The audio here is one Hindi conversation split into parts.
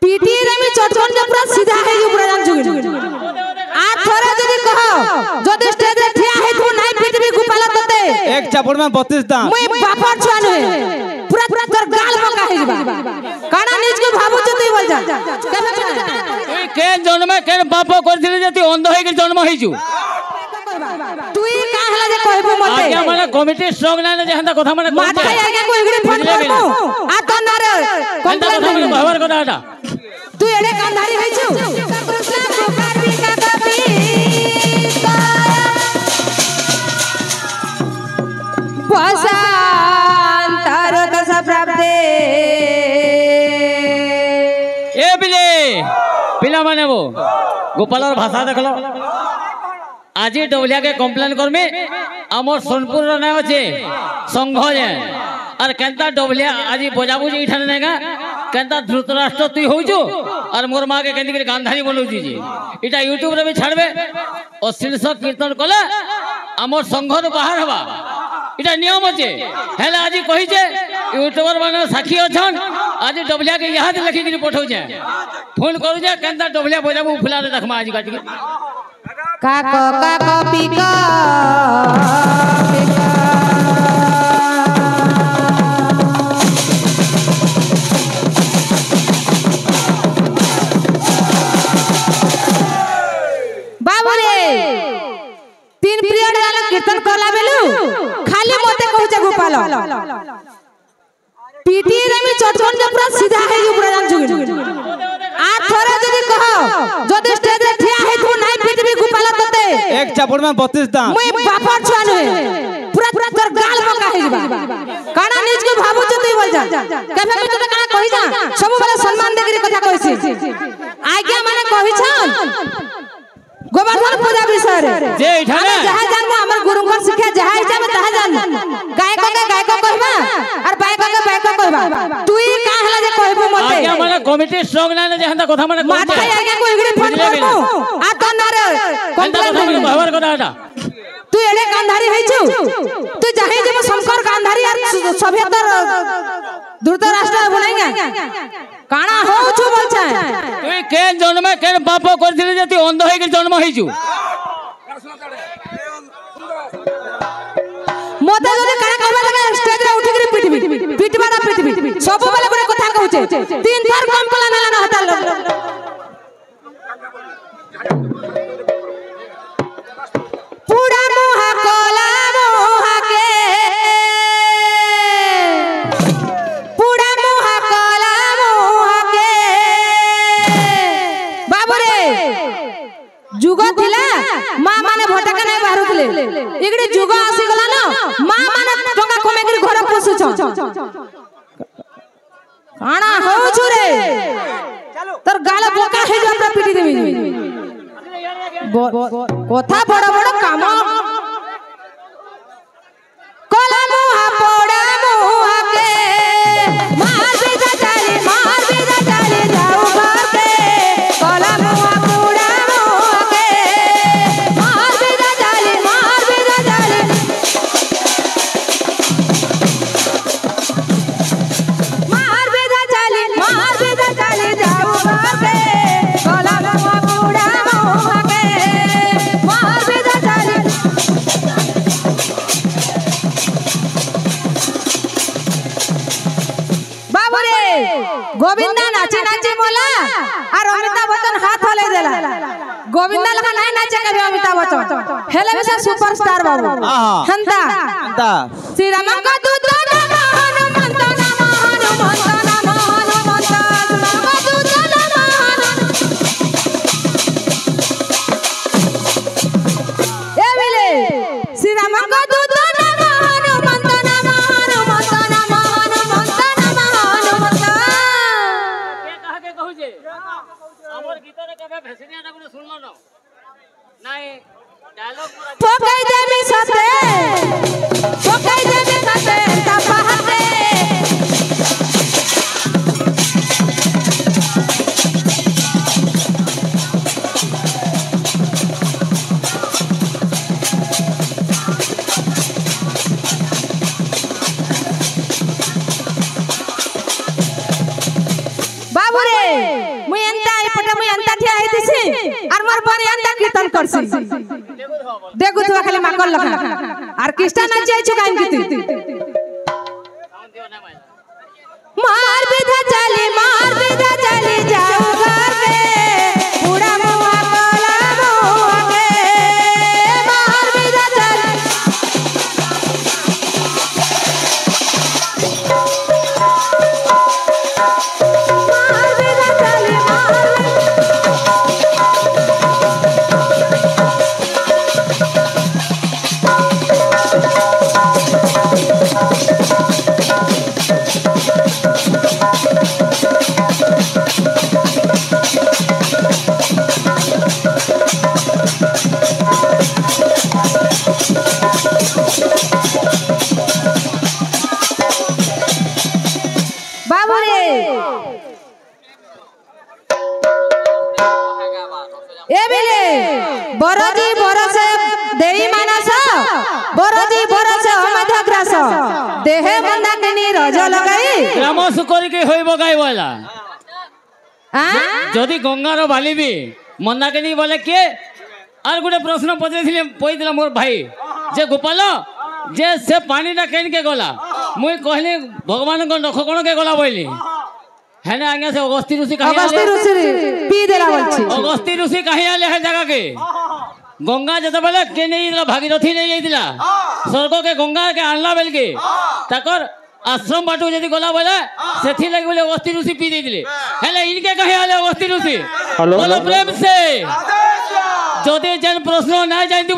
पीटी रे में चटकन जे पूरा सीधा है जो पूरा जान जुगी आ थोड़ा जदी कहो जदी स्टेज रे ठिया है तू नहीं पीटबी गोपाल तते एक चापड़ में 32 दांत मुई बापर छुआ नहे पूरा तोर गाल पका है जबा काना निज के भाबु जती बोल जा तुई के जन्म के बाप करथिले जति अंध होई के जन्म होई छु तुई का हला जे कहबो मते आज्ञा माने कमिटी स्ट्रांग ना जे हंदा कथा माने माथा आज्ञा को इगरे फोन करबो आ तो ना रे कंप्लेंट माने व्यवहार करा आटा तू एडे कांधारी होई छु पसांतर कस प्राप्ते ए बिले पिला माने वो गोपालर भाषा देखलो आज डबलिया के कंप्लेन करमे हमर सोनपुर रे नै अछि संघ जे और केनता डबलिया आज बजाबू जे इठाने नेगा केनता धृतराष्ट्र तुई होउ छु और मोर मां के केंदी के गांधारी बोलउ छी जी इटा यूट्यूब रे भी छाड़बे अश्लील कीर्तन कले हमर संघ रे बाहर हवा इटा नियम अछि हेले आज कहि जे यूट्यूबर माने साखी अछन आज डबलिया के याद लिखि के पठौ जे फोन करू जे केनता डबलिया बजाबू फुला रे देखमा आज काटी काको पिका बाबू रे 3 पीरियड वाला कीर्तन करला बेलु खाली मते कहू जे गोपाल पीटी रे में चटकन जे पूरा सीधा है जो पूरा जान जुगी आ थोड़ा जदी कहो जदी स्टेज रे ठिया है तू नहीं पीटबी गोपाल तते एक चापड़ में 32 दांत मुई बापर छुआ नहे पूरा तोर गाल पका है जबा काना निज के भाबु जती बोल जा केबे में तते काना कहि जा सब बेला सम्मान देकरी कथा कहिसी आज्ञा माने कहि छन गोवर्धन पूजा विषय रे जे इठाने जहां जान हमर गुरुकर शिक्षा जहां इच्छा में तहां जान गायक के गायक कहबा और बायक के बायक कहबा तुई का हला जे कहबो मते आज्ञा माने कमिटी स्ट्रांग ना जे हंदा कथा माने माथा आज्ञा को इगरे फोन करबो आ तो ना रे कंप्लेंट माने व्यवहार करा आटा तू एडे गांधारी होई छु तू जाहि जे शंकर गांधारी और सभ्यतर धृतराष्ट्र बनाएगा काना हो छु बोल छ तुई के जन्म के बाप करथिले जति अंध होई के जन्म होई छु मोते जने काना कहबा लगे स्टेज रे उठी के पिटबी सब बेला करे कथा कहू छे 3 बार कंप्लेन हला न हता पूरा मोहा कोला मोहा के पूरा मोहा कोला मोहा के बाबू रे जुग थिला मां माने भटका नै बाहरु थिले इगडी जुग आसी गला न मां माने टका कमे के घर पोसु छ काना हो छु रे तोर गाल बोका हे जा पीटी देबी कथा बड़ बड़ काम कोला मुहा पोड़ा मुहा के मार दे चाली जाऊ घर पे कोला मुहा पोड़ा मुहा के मार दे चाली मार दे चाली जाऊ घर पे कोला मुहा पोड़ा मुहा के गोविंदा नाचे नाचे मोला और अमिताभ बच्चन हाथ हले देला गोविंदा लगा नहीं नाचे कभी अमिताभ बच्चन हेले में सुपरस्टार बाबू हंता श्री राम का दूत श्री राम का दूत पकाई देमी सते ता पहाते बाबू रे पटे मैं अंता ठिया आइतिसी और मोर बने अंता कीर्तन करसी देखु तो खाली माकल लखा और कृष्णा नाच जाय छु काइन किती मार बिधा चली जाऊ घर के पूरा मुआ कोला मुआ के मार बिधा चली बरजी बरस देई मानस बरजी बरस अमध्य ग्रास देहे मंदाकिनी रज लगाई ग्राम सुकरी के होई बगाई वाला जदी गंगार बालिबी मंदाकिनी बोले के और गोटे प्रश्न पचारे मोर भाई जे गोपाल जे से पानी टा केन के गला मुई कहली भगवान को नख कोन के गला बोली है ना आगे से अगस्ती ऋषि कहीं पी देला बोलछि अगस्ती ऋषि कहीं आले है जगह के गंगा जते बेले के नहीं दिला भागीरथी नहीं जाइतिला स्वर्ग के गंगा के आनला बेल के तकर आश्रम बाटू जदी गला बोले सेथि लागि बोले अगस्ती ऋषि पी देतिले हेले इनके कहीं आले अगस्ती ऋषि बोलो प्रेम से जदि जन प्रश्न नहीं जानती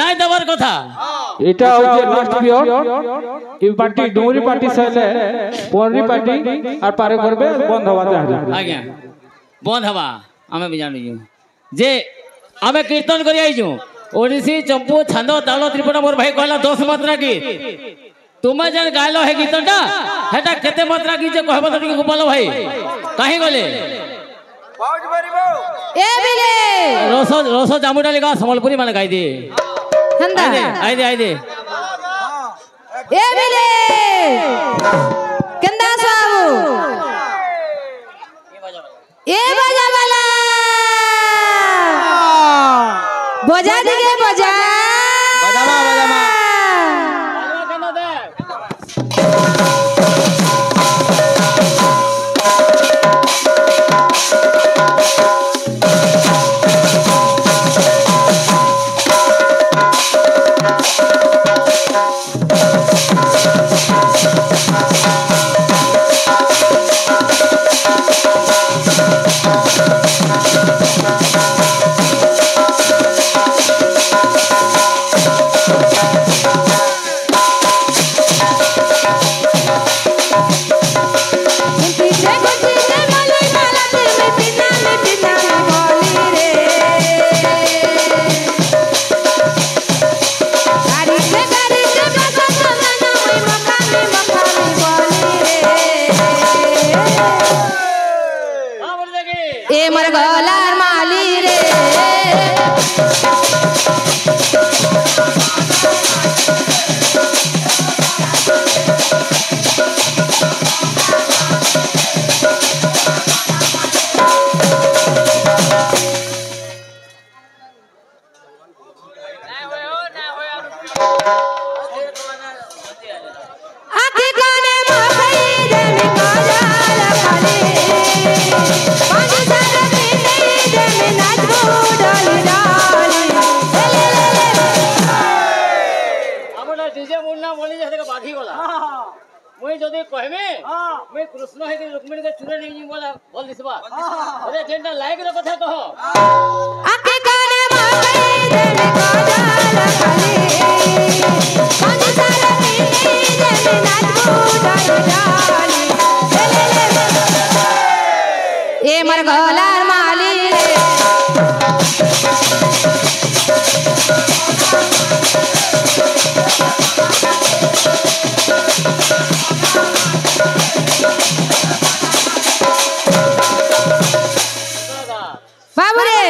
नहीं देवार कथा এটা হচ্ছে লাস্ট পিরিয়ড এই পার্টি ডুমুরি পার্টি সাইলে পনরি পার্টি আর পারে করবে বন্ধ হওয়াতে আজ্ঞা বন্ধ হবা আমি भी জানি যে আমি কীর্তন করি আইছু ओडिसी चंपू छंद ताल त्रिपुरा मोर भाई कहला 10 मात्रा गीत तुमे जन गायलो है गीतटा हेटा केते मात्रा गीत जे कहबो त गोपाल भाई काहे गले ए बिले रस जामुटा लिखा संबलपुरी माने गाई दे हंदा आई दे ए बिले कंदा साबू ए बजा वाला बजा दिगे बजा बजावा कृष्ण है रुक्मिणी के चूरे नहीं बोला बोल दिसबा अरे जेंटा लाइक रो कथा कहो आके गाने माई देन काजल खाली पांच सारा पीनी देन नाचू डाली ए मर गलार माली रे बाबू रे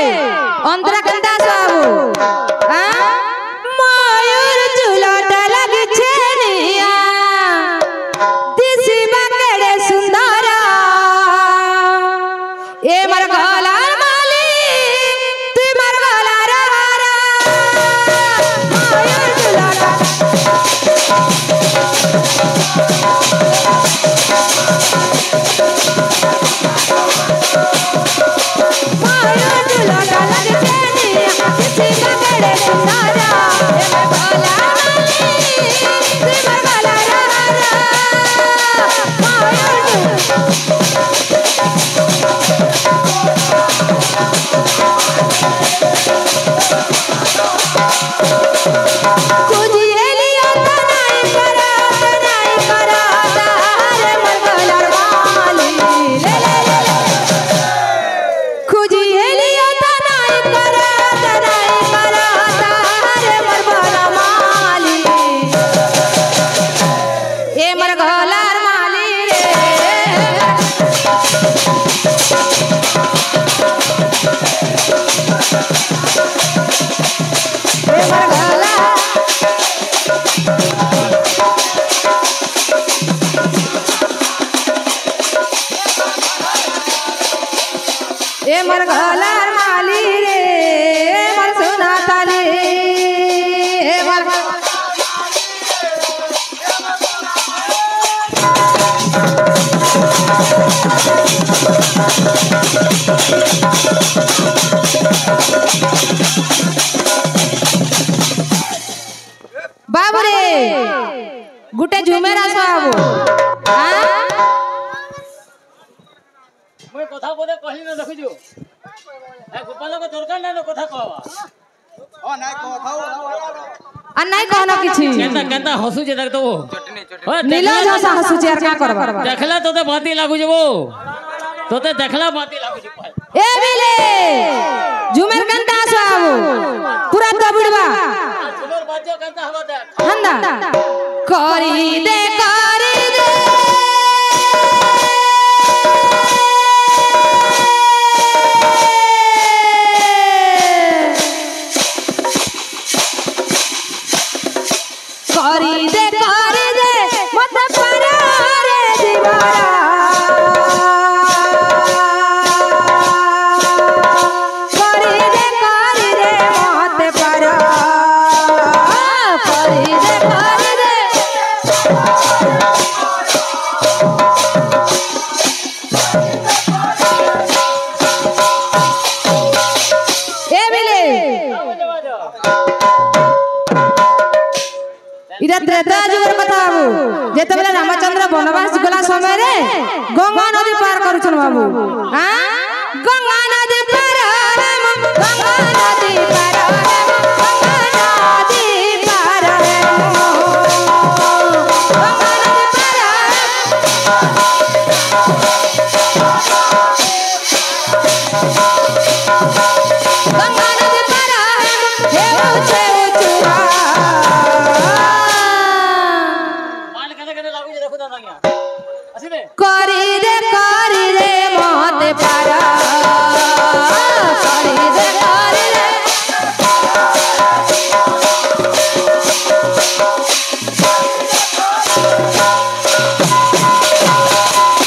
अंतरा कंदा बाबू मयूर चुलटा लग छेनिया दिसी बकेड़े सुंदर ए मर ए मोर गलार माली रे मोर सोना ताली ए मोर बाबू रे गुटे झुमेर आस बाबू मैं कथा बोले कहली न देखु ए गोपाल को दरकार ना कथा कहवा ओ नाय कथा आ नाय कहना किछि केंता केंता हसु जे देख तो नीला जसा हसु जे का करबा देखला तोते बाती लागु जबो तोते देखला बाती लागु जबो ए बिले झुमेर केंता आस बाबू पूरा दबड़वा झुमेर बाजो केंता हवा देख हंदा करी दे करी दे मत परा रे दीवारा करी दे मत परा करी दे ए बिले इरा त्रेता जुगर कथा बाबू जेते बेला रामचंद्र वनवास गला समय रे गंगा नदी पार करूछन बाबू हां गंगा नदी पार राम गंगा नदी पार गंगा नदी पार गंगा नदी पार हे उचे उचुआ करी दे मत पारा करी दे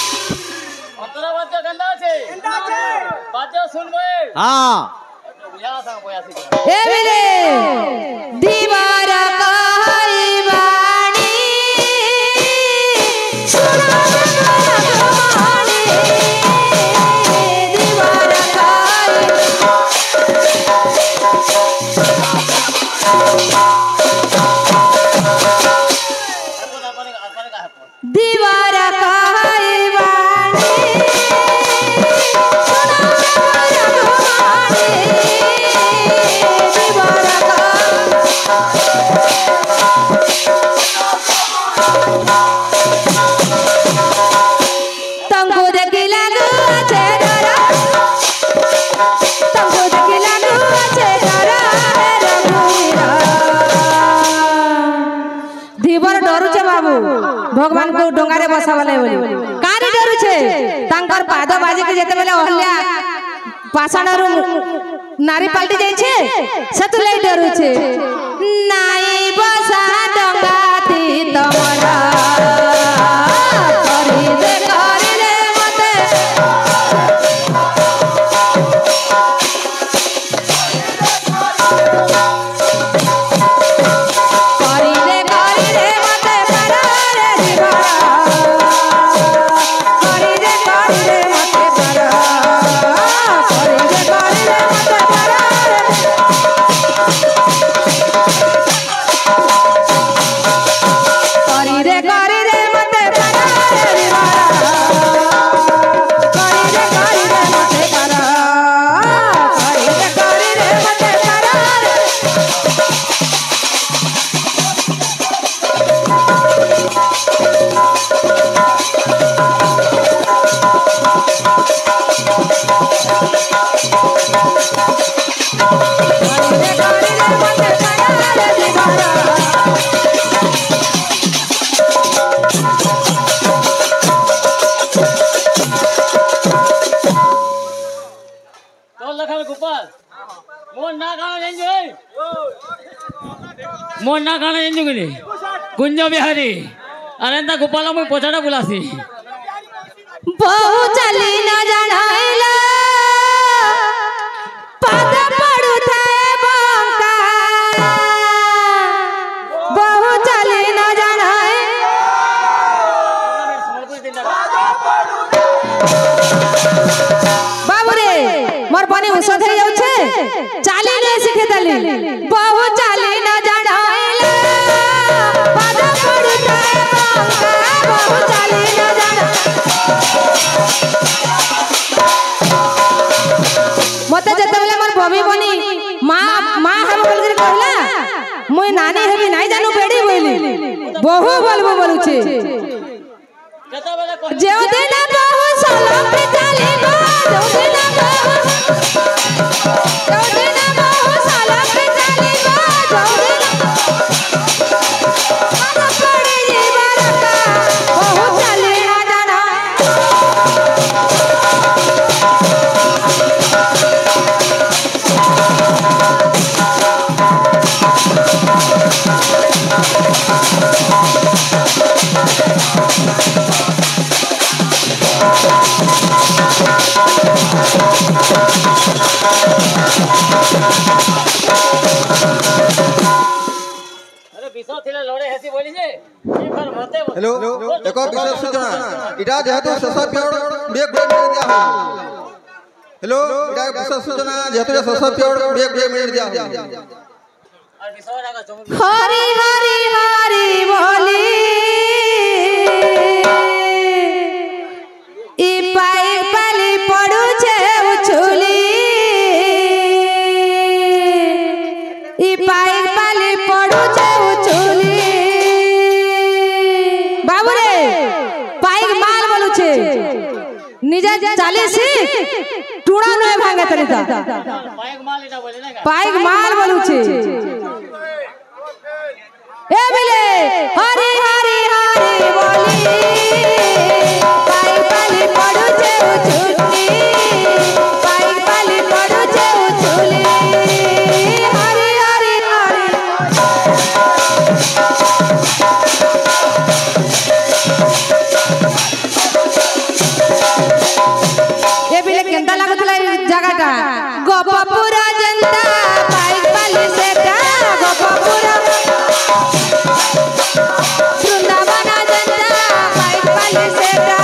अंतरा बाजो गंदा छे बाजो सुनबे हां बुझा सा बोया सी ए बिले दीवारा कहई बाणी सुना दीवारा कहई बाणी तंगो देखी लागू अच्छे डरा तंगो देखी लागू अच्छे डरा रघुवीरा धीवर डरू छे बाबू भगवान को डोंगा रे बसावले बोली कानी डरू छे तांकर पाद बाजी के जेते बेले अहल्या पाषाण रु नारी पाल्टी जाय छे सेतु लई डरू छे नाई बसा डोंगा ती तमरा करी दे मते करी दे मते पारा रे दीवारा करी दे मते पारा करी दे मते पारा करी दे मते पारा रे दीवारा करी दे मते पारा करी दे मते पारा मोर ना गाना एंजुगली कुंज बिहारी अनंता गोपाल मुई पछाड़ा बुलासी बहु चली न जनाइला बाबू रे मोर बने औषध है जाउछे चाली ले सिखे दली बहु चाली न जड़ाइला पाद पड़ी जाए बंका बहु चाली न जड़ा मते जते बेले मोर बबी बनी मां हम बोलकर कहला मोय नानी हेबी नाही जानू बेडी बोली बहु बोलबो बोलुछे जेउ दिन बहु साला पे चाली गो जेउ दिन बहु साला पे चाली गो जेउ दिन पड़ी जी बरका बहु चाली ना जाना हेलो देखो विशेष सूचना इटा जेहेतु शश पिरियड ब्रेक मिनिट दिया हो हेलो इटा विशेष सूचना जेहेतु शश पिरियड ब्रेक मिनिट दिया हो हरि हरि हरि बोली ई पाई पाली पड़ू छे उछुली ई पाई पाली पड़ू छे उछुली बाबू रे पाई माल बोलू छे निजे चाली सीख टूड़ा नय भांगे तरीका पाई माल बोलू छे ए बिले हरि हरि हरि बोली पाई पाली पड़ू छे उछुली पाई पाली पड़ू छे उछुली हरि हरि हरि ए बिले केंता लागतला जगहटा गोपपुरा जनता पाई पाली सेटा गोपपुरा वृंदावन जनता पाई पाली सेटा